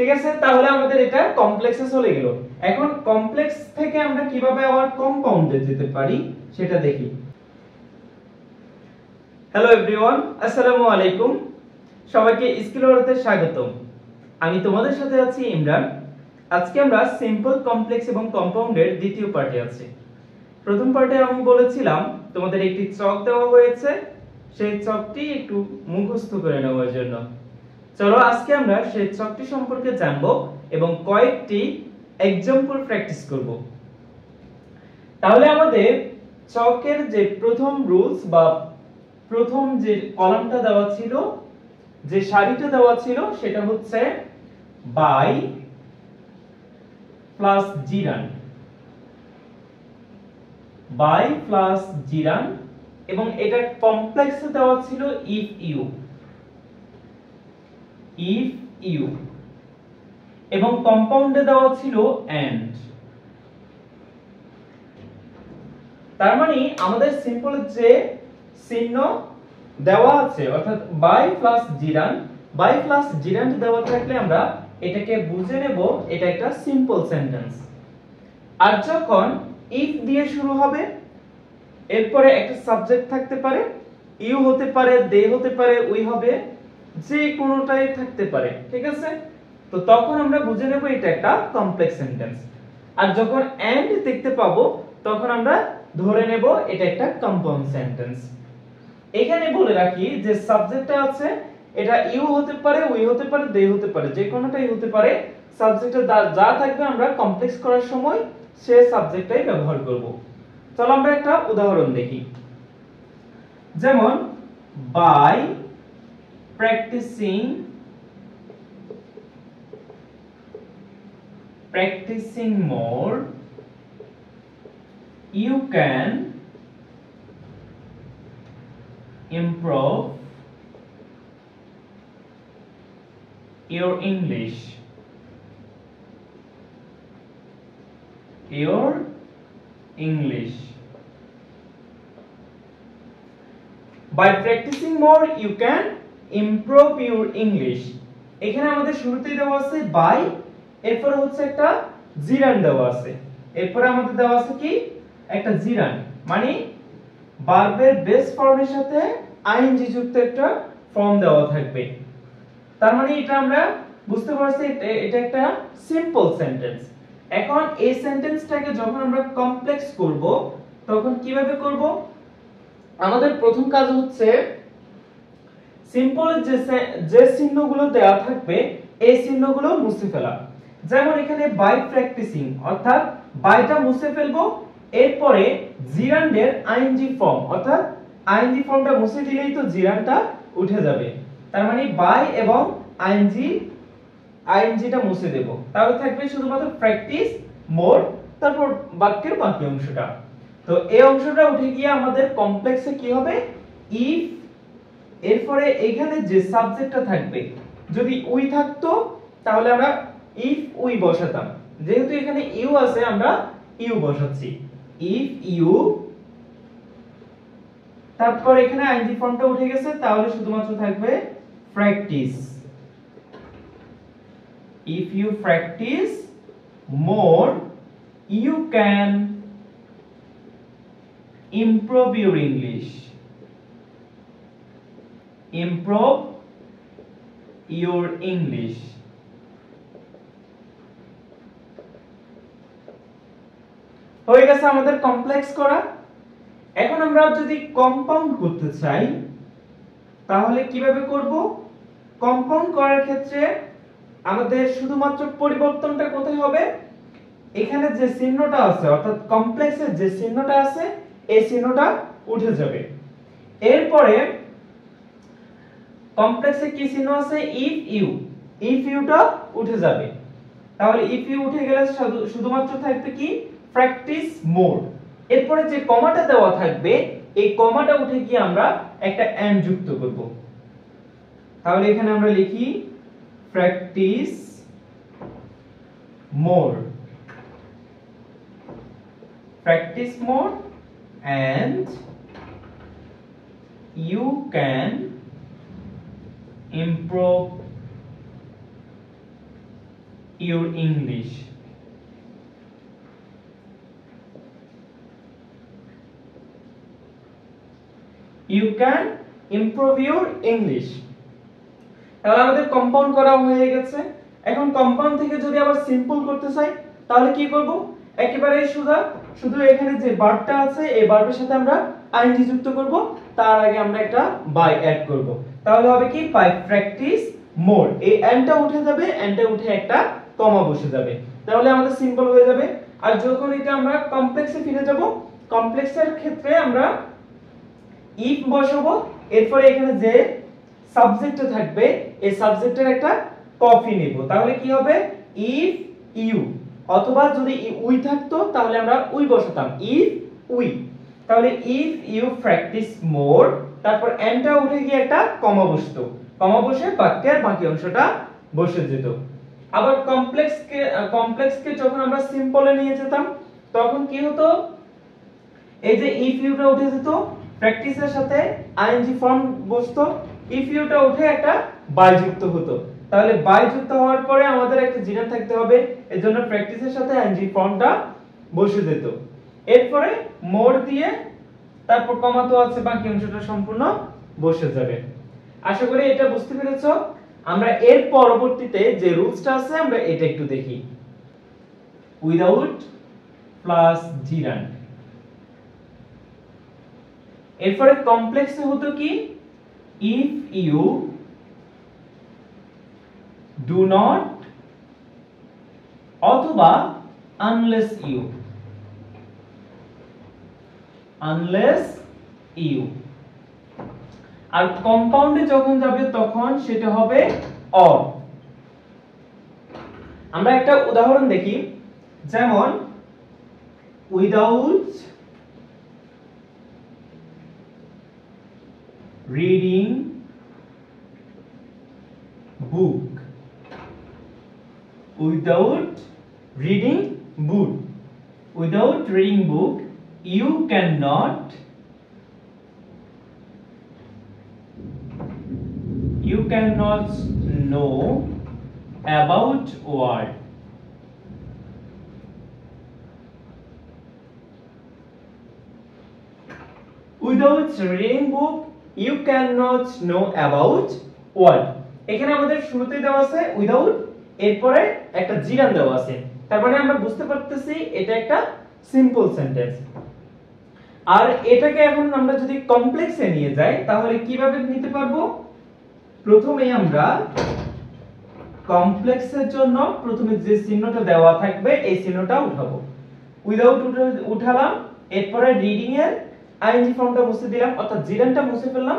ঠিক আছে, তাহলে আমাদের এটা কমপ্লেক্সে চলে গেল। এখন কমপ্লেক্স থেকে আমরা কিভাবে আবার কম্পাউন্ডে যেতে পারি সেটা দেখি। হ্যালো এভরিওয়ান, আসসালামু আলাইকুম। সবাইকে স্কিল ওয়ার্ল্ডে স্বাগতম। আমি তোমাদের সাথে আছি ইমরান। আজকে আমরা সিম্পল, কমপ্লেক্স এবং কম্পাউন্ডের দ্বিতীয় পার্টে আছি। প্রথম পার্টে আমি বলেছিলাম তোমাদের একটি চক দেওয়া হয়েছে, সেই চকটি একটু মুখস্থ করে নেওয়ার জন্য। চলো আজকে আমরা সেই চকটি সম্পর্কে জানবো এবং কয়েকটি এক্সাম্পল প্র্যাকটিস করব। তাহলে আমাদের চকের যে প্রথম রুলস বা প্রথম যে কলামটা দেওয়া ছিল, যে সারিটা দেওয়া ছিল, সেটা হচ্ছে বাই প্লাস জিরান, বাই প্লাস জিরান, এবং এটা কমপ্লেক্সে দেওয়া ছিল ইফ ইউ, এবং কম্পাউন্ডে দেওয়া ছিল এন্ড। তার মানে আমাদের সিম্পল যে চিহ্ন দেওয়া আছে, অর্থাৎ বাই প্লাস জিরান দেওয়া থাকলে আমরা এটাকে বুঝে নেব এটা একটা সিম্পল সেন্টেন্স। আর যখন ইফ দিয়ে শুরু হবে, এরপরে একটা সাবজেক্ট থাকতে পারে, ইউ হতে পারে, দে হতে পারে, উই হবে, যে কোনোটাই থাকতে পারে, ঠিক আছে? তো তখন আমরা বুঝে নেব এটা একটা কমপ্লেক্স সেন্টেন্স। আর যখন এন্ড দেখতে পাবো, তখন আমরা ধরে নেব এটা একটা কম্পাউন্ড সেন্টেন্স। এখানে বলে রাখি যে সাবজেক্টটা আছে, এটা ইউ হতে পারে, উই হতে পারে, দে হতে পারে, যে কোনোটাই হতে পারে। সাবজেক্টে যা থাকবে আমরা কমপ্লেক্স করার সময় সে সাবজেক্টটাই ব্যবহার করব। চলো আমরা একটা উদাহরণ দেখি। যেমন by practicing more you can improve your English. By practicing more you can improve your English. এখানে আমাদের শুরুতেই দেওয়া আছে বাই, এরপর হচ্ছে একটা জিরান দেওয়া আছে, এরপর আমাদের দেওয়া আছে কি একটা জিরান, মানে ভার্বের বেস ফর্মের সাথে আইএনজি যুক্ত একটা ফর্ম দেওয়া থাকবে। তার মানে এটা আমরা বুঝতে পারছি এটা একটা সিম্পল সেন্টেন্স। এখন এই সেন্টেন্সটাকে যখন আমরা কমপ্লেক্স করব, তখন কিভাবে করব? আমাদের প্রথম কাজ হচ্ছে সিম্পল যে চিহ্নগুলো দেওয়া থাকবে এই চিহ্নগুলো মুছে ফেলা। যেমন এখানে বাই প্র্যাকটিসিং, অর্থাৎ বাইটা মুছে ফেলবো, এরপরে জিরান্ডের আইএনজি ফর্ম, অর্থাৎ আইএনজি ফর্মটা মুছে দিলেই তো জিরানটা উঠে যাবে। তার মানে বাই এবং আইএনজিটা মুছে দেব, তাহলে থাকবে শুধুমাত্র প্র্যাকটিস মোর, তারপর বাক্যের বাকি অংশটা। তো এই অংশটা উঠে গিয়ে আমাদের কমপ্লেক্সে কি হবে? ইফ, এরপরে এখানে যে সাবজেক্টটা থাকবে, যদি উই থাকতো তাহলে আমরা ইফ উই বসাতাম, যেহেতু এখানে ইউ আছে আমরা ইউ বসাচ্ছি। ইফ ইউ, তারপর এখানে আইএনজি ফর্মটা উঠে গেছে, তাহলে শুধুমাত্র থাকবে practice. If you practice more you can improve your English. Improve your English. হয়ে গেছে আমাদের কমপ্লেক্স করা। এখন আমরা যদি কম্পাউন্ড করতে চাই তাহলে কিভাবে করব? কম্পাউন্ড করার ক্ষেত্রে আমাদের শুধুমাত্র পরিবর্তনটা কোথায় হবে? এখানে যে চিহ্নটা আছে, অর্থাৎ কমপ্লেক্সের যে চিহ্নটা আছে, এই চিহ্নটা উঠে যাবে। এরপরে কমপ্লেক্সে কি চিহ্ন আছে? ইফ ইউটা উঠে যাবে। তাহলে ইফ ইউ উঠে গেলে শুধুমাত্র থাকবে কি প্র্যাকটিস মোর। এরপরে যে কমাটা দেওয়া থাকবে, এই কমাটা উঠে গিয়ে আমরা একটা এন্ড যুক্ত করব। তাহলে এখানে আমরা লিখি practice more and you can improve your English. You can improve your English. তাহলে আমাদের কম্পাউন্ড করা হয়ে গেছে। এখন কম্পাউন্ড থেকে যদি আবার সিম্পল করতে চাই তাহলে কি করব? একেবারে সোজা, শুধু এখানে যে ভার্বটা আছে এই ভার্বের সাথে আমরা আইএনজি যুক্ত করব, তার আগে আমরা একটা বাই অ্যাড করব। তাহলে হবে কি বাই প্র্যাকটিস মোর, এই এন্ডটা উঠে যাবে, এন্ডে উঠে একটা কমা বসে যাবে, তাহলে আমাদের সিম্পল হয়ে যাবে। আর যখন এটা আমরা কমপ্লেক্সে ফিরে যাব, কমপ্লেক্সের ক্ষেত্রে আমরা ইফ বসাবো, এরপরে এখানে যে সাবজেক্টে থাকবে এই সাবজেক্টের একটা কপি নেব, তাহলে কি হবে ইফ ইউ, অথবা যদি উই থাকতো তাহলে আমরা উই বসাতাম ইফ উই, তাহলে ইফ ইউ প্র্যাকটিস মোর, তারপর এন্ডটা উঠে গিয়ে একটা কমা বসতো, কমা বসে বাক্যের বাকি অংশটা বসে যেত। আবার কমপ্লেক্সকে যখন আমরা সিম্পলে নিয়ে যেতাম তখন কি হতো, এই যে ইফ ইউটা উঠে যেত, প্র্যাকটিসের সাথে আইএনজি ফর্ম বসতো, ইফ ইউটা উঠে একটা বাই যুক্ত হতো, তাহলে বাই যুক্ত হওয়ার পরে আমাদের একটা জিরান থাকতে হবে, এজন্য প্র্যাকটিসের সাথে আইএনজি ফর্মটা বসে যেত। এরপরে মোর দিয়ে তারপর কমা তো আছে, বাকি অংশটা সম্পূর্ণ বসে যাবে। আশা করি এটা বুঝতে পেরেছো। আমরা এর পরবর্তীতে যে রুলসটা আছে আমরা এটা একটু দেখি। উইদাউট প্লাস জিরান, এরপরে কমপ্লেক্সে হতো কি ইফ ইউ ডু নট, অথবা আনলেস ইউ, আনলেস ইউ। আর কম্পাউন্ডে যখন যাবে তখন সেটা হবে অর। আমরা একটা উদাহরণ দেখি, যেমন without reading book, without reading book, without reading book you cannot know about world, without reading book you cannot know about world। এখানে আমাদের শুরুতেই দেওয়া আছে উইদাউট, এরপরে একটা জিরান দেওয়া আছে, তার মানে আমরা বুঝতে পারতেছি এটা একটা সিম্পল সেন্টেন্স। আর এটাকে এখন আমরা যদি কমপ্লেক্সে নিয়ে যাই তাহলে কিভাবে নিতে পারবো? প্রথমে আমরা কমপ্লেক্সের জন্য প্রথমে যে চিহ্নটা দেওয়া থাকবে এই চিহ্নটা উঠাবো, উইদাউট উঠালাম, এরপরে রিডিং এর আইএনজি ফর্মটা মুছে দিলাম, অর্থাৎ জিরানটা মুছে ফেললাম,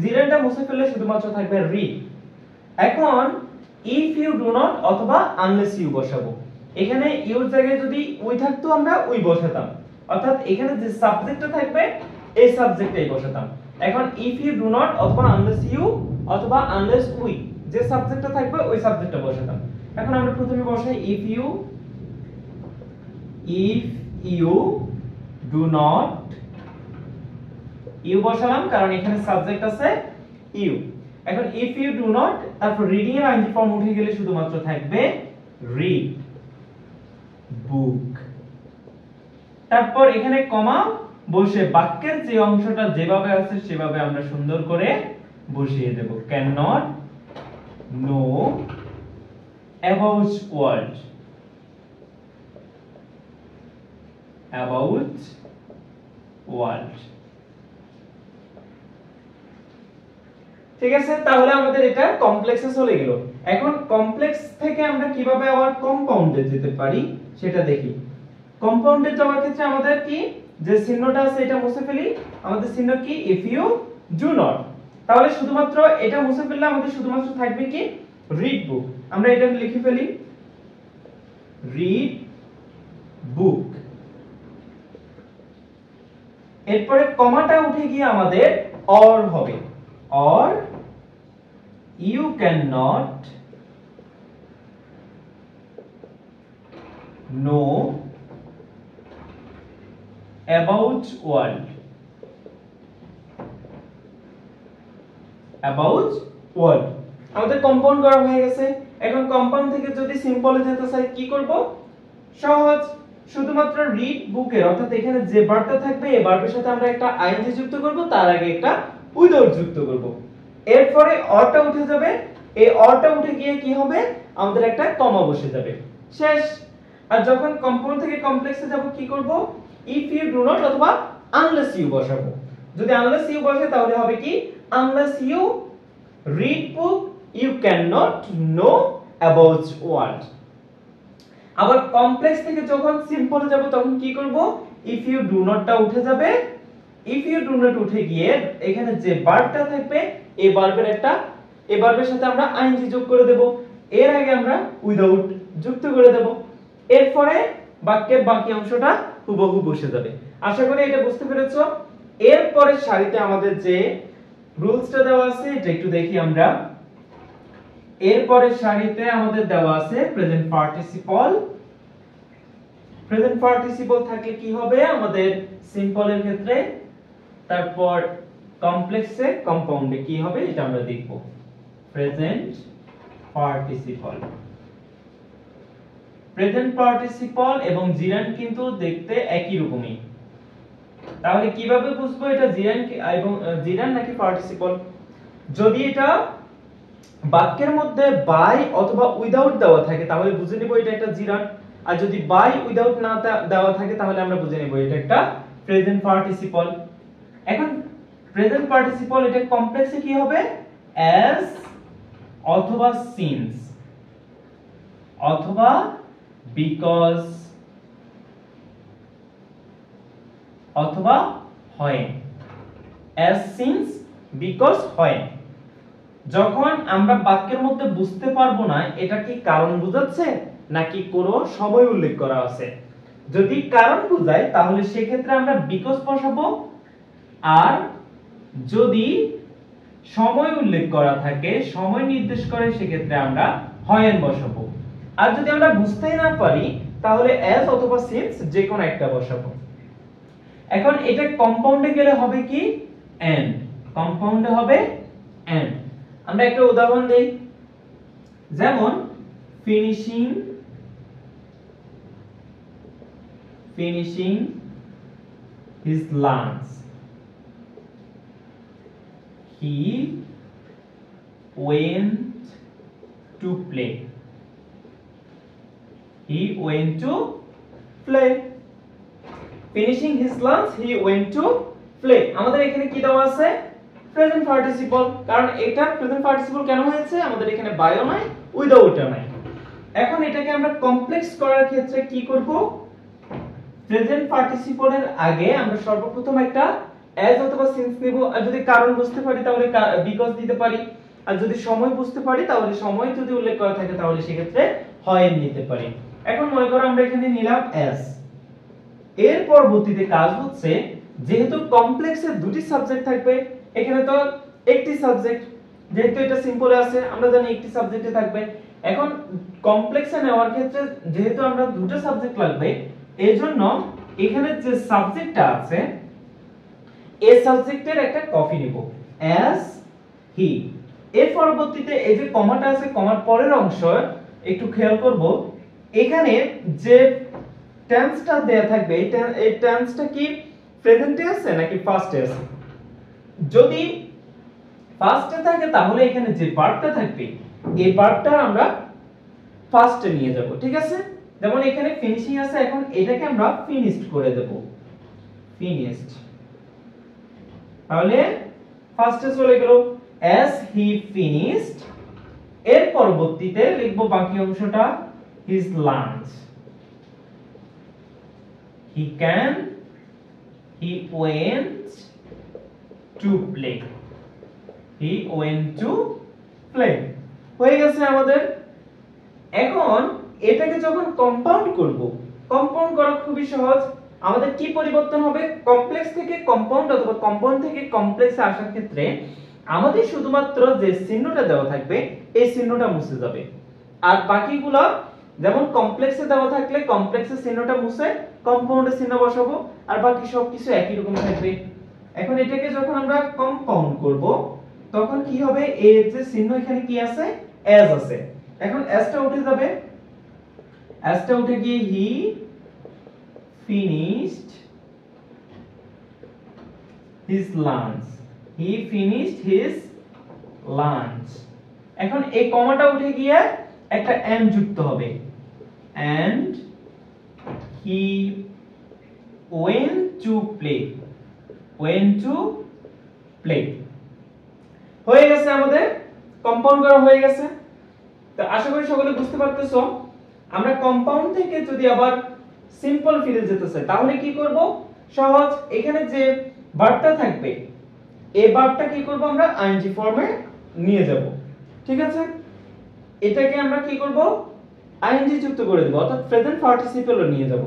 জিরানটা মুছে ফেললে শুধুমাত্র থাকবে রিড। এখন ইফ ইউ ডু নট অথবা আনলেস ইউ বসাবো, এখানে ইউর জায়গায় যদি উই থাকতো আমরা উই বসাতাম, অর্থাৎ এখানে যে সাবজেক্টটা থাকবে এই সাবজেক্টটাই বসাতাম। এখন ইফ ইউ ডু নট অথবা আনলেস ইউ অথবা আনলেস উই, যে সাবজেক্টটা থাকবে ওই সাবজেক্টটা বসাতাম। এখন আমরা প্রথমে বসাই if you do not, you বসালাম কারণ এখানে সাবজেক্ট আছে ইউ। এখন ইফ ইউ ডু নট, তারপর রিডিং এর আইএনজি ফর্ম উঠে গেলে শুধুমাত্র থাকবে রিড বুক, তারপর এখানে কমা বসে বাক্যের যে অংশটা যেভাবে আছে সেভাবে আমরা সুন্দর করে বসিয়ে দেব, can not know about world, about world. ঠিক আছে, তাহলে আমাদের এটা কমপ্লেক্সে চলে গেল। এখন কমপ্লেক্স থেকে আমরা কিভাবে আবার কম্পাউন্ডে যেতে পারি সেটা দেখি। কম্পাউন্ডে যাওয়ার ক্ষেত্রে আমাদের কি যে চিহ্নটা আছে এটা মুছে ফেলি, আমাদের চিহ্ন কি ইফ ইউ ডু নট, তাহলে শুধুমাত্র এটা মুছে ফেললে আমাদের শুধুমাত্র থাকবে কি রিড বুক। আমরা এটা লিখে ফেলি রিড বুক, এরপরে কমাটা উঠে গিয়ে আমাদের অর হবে, or you cannot know about world, about world। আমাদের কম্পাউন্ড করা হয়ে গেছে। এখন কম্পাউন্ড থেকে যদি সিম্পলে যেতে চাই কি করব? সহজ, শুধুমাত্র রিড বুকের অর্থাৎ এখানে যে ভার্বটা থাকবে এই ভার্বের সাথে আমরা একটা আইএনজি যুক্ত করব, তার আগে একটা উইদাউট যুক্ত করব। এরপরে অরটা উঠে যাবে, এই অরটা উঠে গিয়ে কি হবে? আমাদের একটা কমা বসে যাবে, শেষ। আর যখন কম্পাউন্ড থেকে কমপ্লেক্সে যাব কি করব? ইফ ইউ ডু নট অথবা আনলেস ইউ বসাবো। যদি আনলেস ইউ বসে তাহলে হবে কি? Unless you read book you can not know about world. আবার কমপ্লেক্স থেকে যখন সিম্পলে যাব তখন কি করব? ইফ ইউ ডু নটটা উঠে যাবে, ইফ ইউ ডু নট উঠে গিয়ে এখানে যে ভার্বটা থাকবে এই ভার্বের সাথে আমরা আইএনজি যোগ করে দেব, এর আগে আমরা উইদাউট যুক্ত করে দেব। এরপরে বাক্যের বাকি অংশটা হুবহু বসে যাবে। আশা করি এটা বুঝতে পেরেছো। এরপরে সারিতে আমাদের যে রুলসটা দেওয়া আছে এটা একটু দেখি আমরা। এরপরে সারিতে আমাদের দেওয়া আছে প্রেজেন্ট পার্টিসিপল। প্রেজেন্ট পার্টিসিপল থাকলে কি হবে আমাদের সিম্পলের ক্ষেত্রে, তারপর কমপ্লেক্সে কম্পাউন্ডে কি হবে এটা আমরা দেখব। প্রেজেন্ট পার্টিসিপল, প্রেজেন্ট পার্টিসিপল এবং জিরান্ড কিন্তু দেখতে একই রকমই। তাহলে কিভাবে বুঝবো এটা জিরান্ড নাকি পার্টিসিপল? যদি এটা বাক্যের মধ্যে বাই অথবা উইদাউট দেওয়া থাকে তাহলে বুঝে নিব এটা একটা জিরান্ড, আর যদি বাই উইদাউট না দেওয়া থাকে তাহলে আমরা বুঝে নিব এটা একটা প্রেজেন্ট পার্টিসিপল। এখন প্রেজেন্ট পার্টিসিপল এটা কমপ্লেক্সে কি হবে? অ্যাজ অথবা সিন্স অথবা বিকজ অথবা হয়। অ্যাজ, সিন্স, বিকজ, হয়। যখন আমরা বাক্যের মধ্যে বুঝতে পারবো না এটা কি কারণ বোঝাচ্ছে নাকি কোনো সময় উল্লেখ করা আছে। যদি কারণ বোঝায় তাহলে সেক্ষেত্রে আমরা বিকজ বসাবো, আর যদি সময় উল্লেখ করা থাকে, সময় নির্দেশ করে, সেক্ষেত্রে আমরা হয়েন বসাবো। আর যদি আমরা বুঝতেই না পারি তাহলে অ্যাজ অথবা সিন্স যে কোনো একটা বসাবো। এখন এটা কম্পাউন্ডে গেলে হবে কি? এন্ড। কম্পাউন্ডে হবে এন্ড। আমরা একটা উদাহরণ দেই, যেমন finishing his lunch, he went to play, finishing his lunch he went to play। আমাদের এখানে কি দেওয়া আছে? Present participle. কারণ এটা প্রেজেন্ট পার্টিসিপল কেন হয়েছে? আমাদের এখানে বায়ও নাই উইদাউটও নাই। এখন এটাকে আমরা কমপ্লেক্স করার ক্ষেত্রে কি করব? প্রেজেন্ট পার্টিসিপলের আগে আমরা সর্বপ্রথম একটা অ্যাজ অথবা সিন্স নিব, আর যদি কারণ বুঝতে পারি তাহলে বিকজ দিতে পারি, আর যদি সময় বুঝতে পারি তাহলে সময় যদি উল্লেখ করা থাকে তাহলে সেক্ষেত্রে হয় নিতে পারি। এখন মনে করো আমরা এখানে নিলাম অ্যাজ। এর পরবর্তীতে কাজ হচ্ছে, যেহেতু কমপ্লেক্সে দুটি সাবজেক্ট থাকবে, এখানে তো একটি সাবজেক্ট, যেহেতু এটা সিম্পলে আছে আমরা জানি একটি সাবজেক্টে থাকবে। এখন কমপ্লেক্সে নেওয়ার ক্ষেত্রে যেহেতু আমরা দুটো সাবজেক্ট লাগবে, এজন্য এখানে যে সাবজেক্টটা আছে এই সাবজেক্টের একটা কপি নিব, অ্যাজ হি। এর পরবর্তীতে এই যে কমাটা আছে, কমার পরের অংশ একটু খেয়াল করব, এখানে যে টেন্সটা দেয়া থাকবে এই টেন্সটা কি প্রেজেন্টে আছে নাকি পাস্টে আছে? যদি পাস্টে থাকে তাহলে এখানে যে ভার্বটা থাকবে এই ভার্বটা আমরা ফার্স্টে নিয়ে যাব, ঠিক আছে? যেমন এখানে ফিনিশিং আছে, এখন এটাকে আমরা ফিনিশড করে দেব, ফিনিশড। তাহলে ফার্স্টে চলে গেল as he finished, এর পরবর্তীতে লিখব বাকি অংশটা his lunch, he went to play, হয়ে গেছে আমাদের। এখন এটাকে যখন কম্পাউন্ড করব, কম্পাউন্ড করা খুবই সহজ। আমাদের কি পরিবর্তন হবে? কমপ্লেক্স থেকে কম্পাউন্ড অথবা কম্পাউন্ড থেকে কমপ্লেক্সে আসার ক্ষেত্রে আমাদের শুধুমাত্র যে চিহ্নটা দেওয়া থাকবে এই চিহ্নটা মুছে যাবে, আর বাকিগুলো যেমন কমপ্লেক্সে দেওয়া থাকলে কমপ্লেক্সের চিহ্নটা মুছে কম্পাউন্ডের চিহ্ন বসাবো, আর বাকি সবকিছু একই রকম থাকবে। এখন এটাকে যখন আমরা কম্পাউন্ড করব তখন কি হবে? এই যে চিহ্ন এখানে কি আছে? অ্যাজ আছে। এখন s টা উঠে যাবে, s টা উঠে গিয়ে হি finished his lunch, he finished his lunch। এখন এই কমাটা উঠে গিয়ে একটা and যুক্ত হবে, and he went to play, went to play। হয়ে গেছে, আমাদের কম্পাউন্ড করা হয়ে গেছে। তো আশা করি সকলে বুঝতে পারতেছো। আমরা কম্পাউন্ড থেকে যদি আবার সিম্পল ফিরে যেতে চাই তাহলে কি করব? সহজ, এখানে যে ভার্বটা থাকবে এই ভার্বটা কি করব? আমরা আইএনজি ফর্মে নিয়ে যাব। ঠিক আছে, এটাকে আমরা কি করব? আইএনজি যুক্ত করে দেব, অর্থাৎ প্রেজেন্ট পার্টিসিপেলও নিয়ে যাব।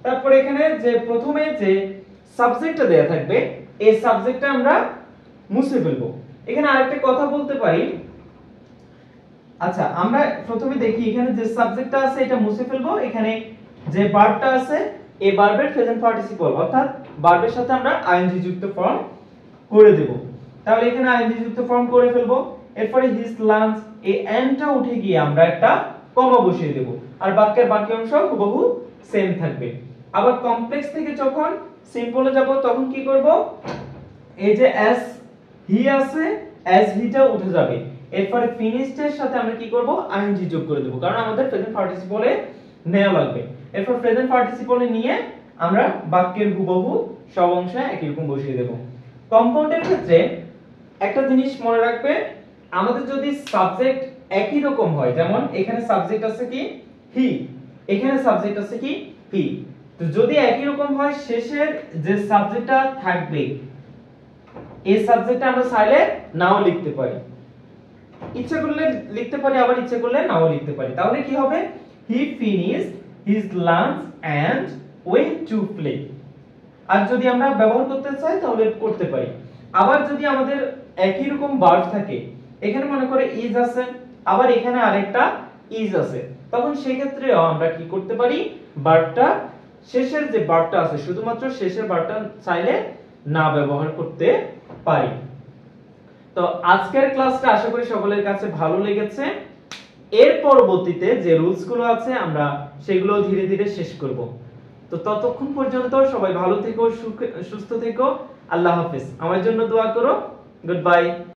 তারপর এখানে যে প্রথমে যে সাবজেক্টটা দেয়া থাকবে এই সাবজেক্টটা আমরা মুছে ফেলব। এখানে আরেকটা কথা বলতে পারি, আচ্ছা আমরা প্রথমে দেখি এখানে যে সাবজেক্টটা আছে এটা মুছে ফেলবো, এখানে যে ভার্বটা আছে এই ভার্বের প্রেজেন্ট পার্টিসিপল অর্থাৎ ভার্বের সাথে আমরা আইএনজি যুক্ত ফর্ম করে দেব। তাহলে এখানে আইএনজি যুক্ত ফর্ম করে ফেলবো। এরপরে হিজ লাঞ্চ এই এন্ডটা উঠে গিয়ে আমরা একটা কমা বসিয়ে দেব, আর বাক্যের বাকি অংশ হুবহু সেম থাকবে। আবার কমপ্লেক্স থেকে যখন সিম্পলে যাব তখন কি করব? এই যে এস হি আছে এস হিটা উঠে যাবে, এরপরে ফিনিশড এর সাথে আমরা কি করব? আইএনজি যোগ করে দেব, কারণ আমাদের প্রেজেন্ট পার্টিসিপলে নেওয়া লাগবে। এরপর প্রেজেন্ট পার্টিসিপলে নিয়ে আমরা বাক্যের হুবহু সব অংশে একই রকম বসিয়ে দেব। কম্পাউন্ডের ক্ষেত্রে একটা জিনিস মনে রাখবে, আমাদের যদি সাবজেক্ট একই রকম হয়, যেমন এখানে সাবজেক্ট আছে কি হি, এখানে সাবজেক্ট আছে কি হি, তো যদি একই রকম হয় শেষের যে সাবজেক্টটা থাকবে এই সাবজেক্টটা আমরা চাইলে নাও লিখতে পারি, ইচ্ছা করলে লিখতে পারি আবার ইচ্ছা করলে নাও লিখতে পারি। তাহলে কি হবে? He finished his lunch and went to play. আর যদি আমরা ব্যবহার করতে চাই তাহলে করতে পারি। আবার যদি আমাদের একই রকম ভার্ব থাকে, এখানে মনে করে ইজ আছে আবার এখানে আরেকটা ইজ আছে, তখন সেই ক্ষেত্রেও আমরা কি করতে পারি? ভার্বটা শেষের যে ভার্বটা আছে শুধুমাত্র শেষের ভার্বটা চাইলে না ব্যবহার করতে পারি। তো আজকের ক্লাসটা আশা করি সকলের কাছে ভালো লেগেছে। এর পরবর্তীতে যে রুলস গুলো আছে আমরা সেগুলো ধীরে ধীরে শেষ করব। তো ততক্ষণ পর্যন্ত সবাই ভালো থেকো, সুস্থ থেকো। আল্লাহ হাফেজ। আমার জন্য দোয়া করো। Good bye.